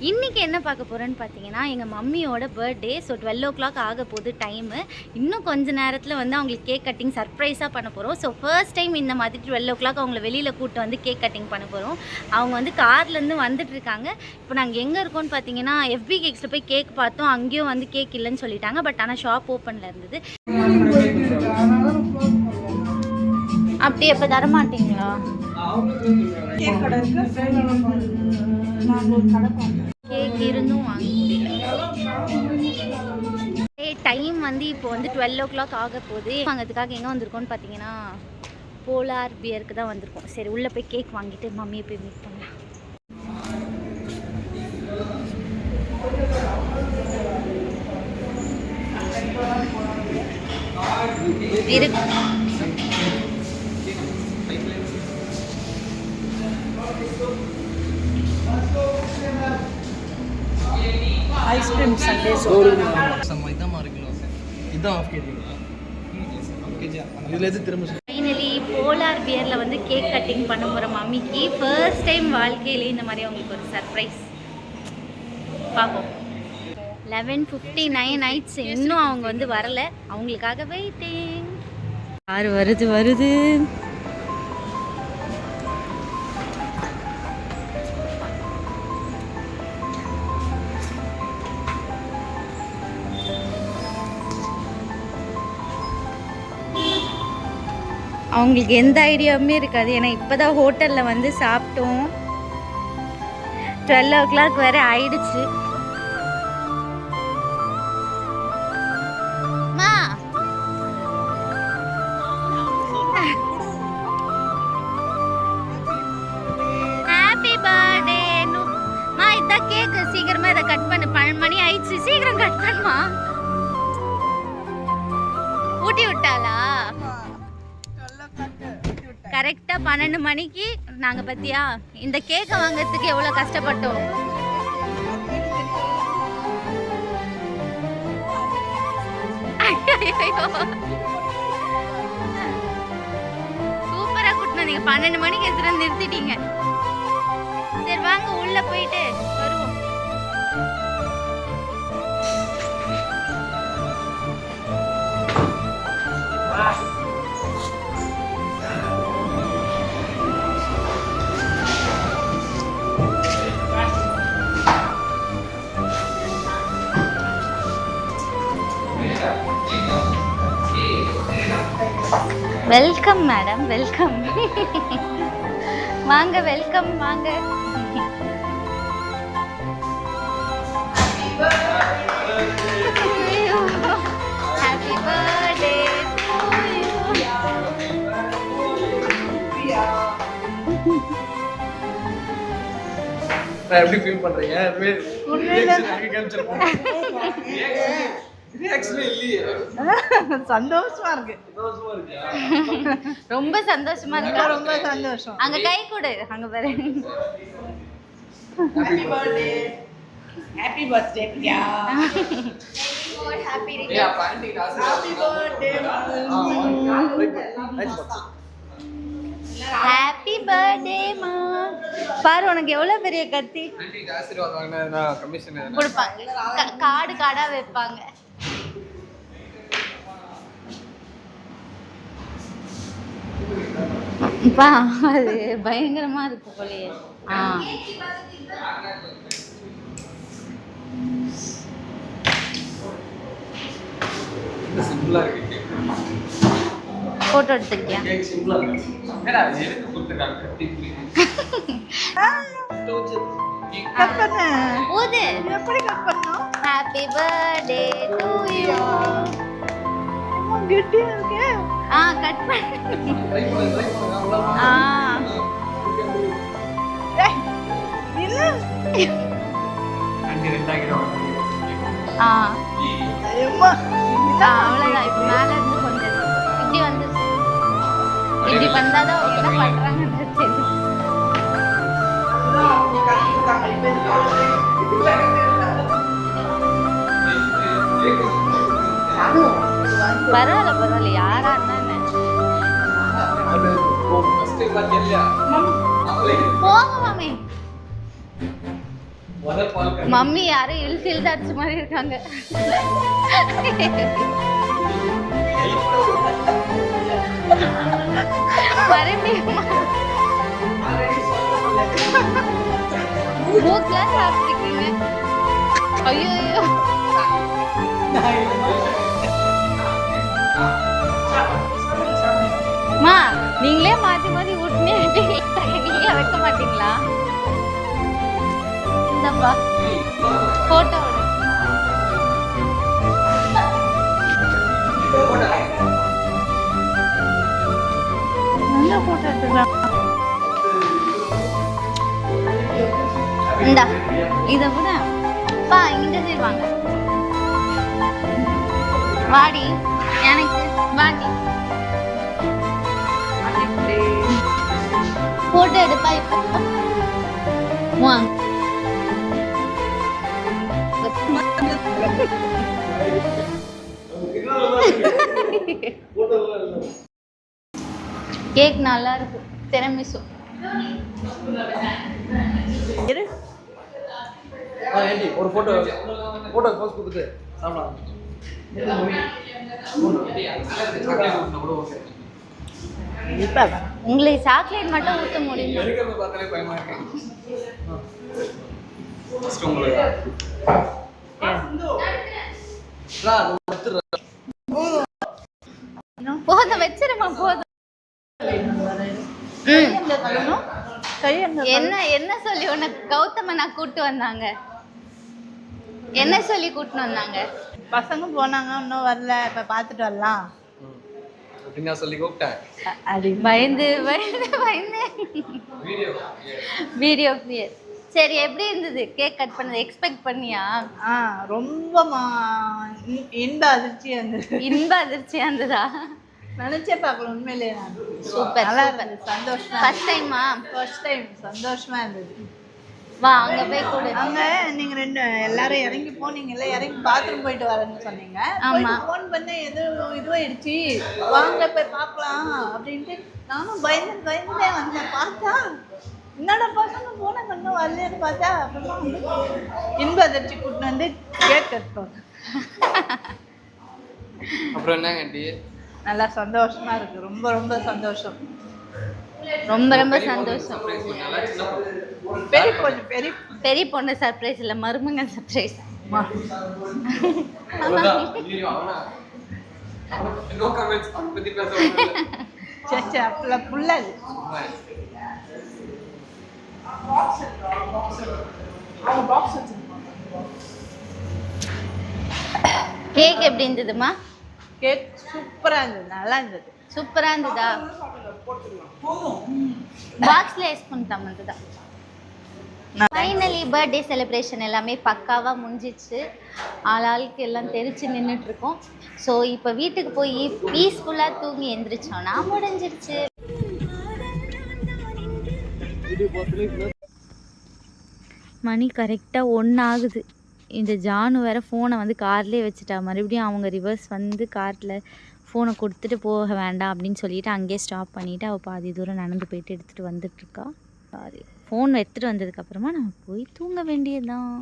இன்றைக்கி என்ன பார்க்க போகிறேன்னு பார்த்தீங்கன்னா எங்கள் மம்மியோட பர்த்டே. ஸோ 12 o'clock ஆக போகுது டைமு. இன்னும் கொஞ்சம் நேரத்தில் வந்து அவங்களுக்கு கேக் கட்டிங் சர்ப்ரைஸாக பண்ண போகிறோம். ஸோ ஃபர்ஸ்ட் டைம் இந்த மாதிரி 12 o'clock அவங்கள வெளியில் கூப்பிட்டு வந்து கேக் கட்டிங் பண்ண போகிறோம். அவங்க வந்து கார்லேருந்து வந்துட்டுருக்காங்க. இப்போ நாங்கள் எங்கே இருக்கோன்னு பார்த்தீங்கன்னா FB கேக்ஸில் போய் கேக் பார்த்தோம். அங்கேயும் வந்து கேக் இல்லைன்னு சொல்லிட்டாங்க. பட் ஆனால் ஷாப் ஓப்பனில் இருந்தது. அப்படி எப்போ தரமாட்டிங்களா? கேக் இருந்தும் வாங்க டைம் வந்து இப்போ வந்து 12 o'clock ஆக போகுது. வாங்கிறதுக்காக எங்கே வந்திருக்கோன்னு பார்த்தீங்கன்னா போலார் பியருக்கு தான் வந்திருக்கோம். சரி உள்ளே போய் கேக் வாங்கிட்டு மம்மியை போய் மீட் பண்ணலாம். ஐஸ்கிரீம் சண்டே ஃபைனலி போலார் பியரில் வந்து கேக் கட்டிங் பண்ண போகிற மம்மிக்கு ஃபர்ஸ்ட் டைம் வாழ்க்கையிலே இந்த மாதிரி அவங்களுக்கு ஒரு சர்ப்ரைஸ் பார்ப்போம். 11:59 ஆயிடுச்சு. இன்னும் அவங்க வந்து வரலை. அவங்களுக்காக வெயிட்டிங். யார் வருது அவங்களுக்கு எந்த ஐடியாவுமே இருக்காது. ஏன்னா இப்போ தான் ஹோட்டலில் வந்து சாப்பிட்டோம். 12 o'clock வேறு ஆயிடுச்சு. ஹாப்பி பர்த்டே மா. இதான் கேக்கு. சீக்கிரமா இதை கட் பண்ணு. 12 மணி ஆயிடுச்சு. சீக்கிரம் கட் பண்ணுமா. ஊட்டி விட்டாளா? கரெக்டாக 12 மணிக்கு நாங்கள் பற்றியா இந்த கேக்கை வாங்கிறதுக்கு எவ்வளோ கஷ்டப்பட்டோம். சூப்பராக கூட்டினு நீங்கள் 12 மணிக்கு எடுத்துகிட்டு நிறுத்திட்டீங்க. சரி வாங்க உள்ளே போயிட்டு வருவோம். Welcome madam, welcome. வாங்க, வெல்கம் வாங்க. Happy birthday to you. எப்படி ஃபீல் பண்றீங்க? சந்தோஷமா இருக்கு. ரொம்ப சந்தோஷமா இருக்கு. ரொம்ப சந்தோஷம். அங்க கை கொடு. அங்க பாரு. Happy birthday. Happy birthday Priya. Happy return. Happy birthday. Happy birthday மா. பாரு உனக்கு எவ்வளவு பெரிய கத்தி. ஆன்ட்டி ஆசீர்வாதம் வாங்குனா கமிஷன் கொடுப்பாங்க. கார்டு கார்டா வைப்பாங்க. இப்பா அது பயங்கரமா இருக்கு போலயே. சிம்பிளா இருக்கு. போட்டோ எடுத்துக்கியா? கேக் சிம்பிளா இருக்கு. என்னடா எதுக்கு கொடுத்துட்டாங்க கட்டி? கட் பண்ணு. ஊது. எப்படி கட் பண்ணனும்? Happy birthday to you. கெட்டியா இருக்கு. கட் பண்ணு. ட்ரை பண்ணு அவ்வளவுதான். ஏய் இல்ல. ஆன்ட்டி ரெண்டாகிடும். அம்மா அவ்வளவுதான். இப்ப மேல இருந்து கொஞ்சம் இப்படி வந்து இப்படி வந்தாதான் அவங்க என்ன பண்றாங்கன்றது தெரியும். பரவாயில்ல யாரா இருந்தா போங்க மாமி. மம்மி யாரும் இழுத்து இழுத்து அடிச்ச மாதிரி இருக்காங்க. மறுபடியும் மூக்கெல்லாம் சாப்பிட்டுருக்கீங்க. ஐயோ ஐயோ மா, நீங்களே மாத்தி மாத்தி ஊட்டினே நீங்க வைக்க மாட்டீங்களா? இந்தப்பா போட்டோ நல்ல போட்டோ எடுத்துக்கலாம். இந்தா இதை விட பா இந்த சைடு வாங்க. வாடி எனக்கு வாடி போட்டோ எடுப்பா. இப்போ வாங்க. கேக் நல்லா இருக்கு. திறமிசு இரு. ஒரு போட்டோ போஸ் கொடுத்துட்டு சாப்பிடலாம். உங்களுக்கு சாக்லேட் மட்டும் ஊற்ற முடியும். எடுக்கிறது பார்த்தாலே பயமா இருக்கு. போதும் வச்சிருமா போதும். என்ன என்ன சொல்லி உனக்கு கௌதம நான் கூட்டு வந்தாங்க? என்ன சொல்லி கூட்டின்னு வந்தாங்க? பசங்க போனாங்க, இன்னும் வரல, இப்ப பாத்துட்டு வரலாம் அப்படின்னா சொல்லி கூப்பிட்டேன். அப்படி பயந்து பயந்து பயந்து வீடியோ கிளியர். சரி, எப்படி இருந்தது கேக் கட் பண்ணது? எக்ஸ்பெக்ட் பண்ணியா? ரொம்ப இன்ப அதிர்ச்சியா இருந்தது. இன்ப அதிர்ச்சியா இருந்ததா? நினைச்சே பார்க்கல உண்மையிலேயே. நான் சூப்பர் நல்லா சூப்பர். இருந்தது, சந்தோஷமா. ஃபர்ஸ்ட் டைமா? ஃபர்ஸ்ட் டைம் சந்தோஷமா இருந்தது. வா அங்க போய் கொடு. அங்க நீங்க எல்லாரும் இறங்கி போனீங்கல்ல, இறங்கி பாத்ரூம் போயிட்டு வரேன்னு சொன்னீங்க. ஆமா. ஃபோன் பண்ண இதுவாயிடுச்சு, வாங்க போய் பார்க்கலாம் அப்படின்ட்டு நானும் பயந்துட்டே வந்தேன். பார்த்தா என்னடா பசங்க போன கண்ணும் வரலன்னு பார்த்தா அப்புறமா இன்ப அதிர்ச்சி கூட்டின்னு வந்து கேக் கட்டுறோம். அப்புறம் என்ன ஆண்டி? நல்லா சந்தோஷமா இருக்கு. ரொம்ப ரொம்ப சந்தோஷம். ரொம்ப ரொம்ப சந்தோஷம். பெரிய பொண்ணு சர்ப்ரைஸ் இல்ல, மருமங்க சர்ப்ரைஸ். அப்பெல்லாம் புள்ளது. கேக் எப்படி இருந்ததுமா? கேக் சூப்பரா இருந்தது, நல்லா இருந்தது. சூப்பரா இருந்ததா? பாக்ஸ்ல எஸ்பூன் தம்மந்ததா. ஃபைனலி பர்த்டே செலிப்ரேஷன் எல்லாமே பக்காவாக முடிஞ்சிச்சு. ஆளாளுக்கு எல்லாம் தெரிச்சு நின்றுட்டு இருக்கோம். ஸோ இப்போ வீட்டுக்கு போய் பீஸ்ஃபுல்லாக தூங்கி எந்திரிச்சோன்னா முடிஞ்சிருச்சு. மணி கரெக்டாக 1 ஆகுது. இந்த ஜானு வேறு ஃபோனை வந்து கார்லேயே வச்சுட்டா. மறுபடியும் அவங்க ரிவர்ஸ் வந்து காரில் ஃபோனை கொடுத்துட்டு போக வேண்டாம் அப்படின்னு சொல்லிட்டு அங்கேயே ஸ்டாப் பண்ணிவிட்டு அவள் பாதி தூரம் நடந்து போயிட்டு எடுத்துகிட்டு வந்துட்டுருக்கா. சாரி, ஃபோன் எடுத்துகிட்டு வந்ததுக்கப்புறமா நம்ம போய் தூங்க வேண்டியதுதான்.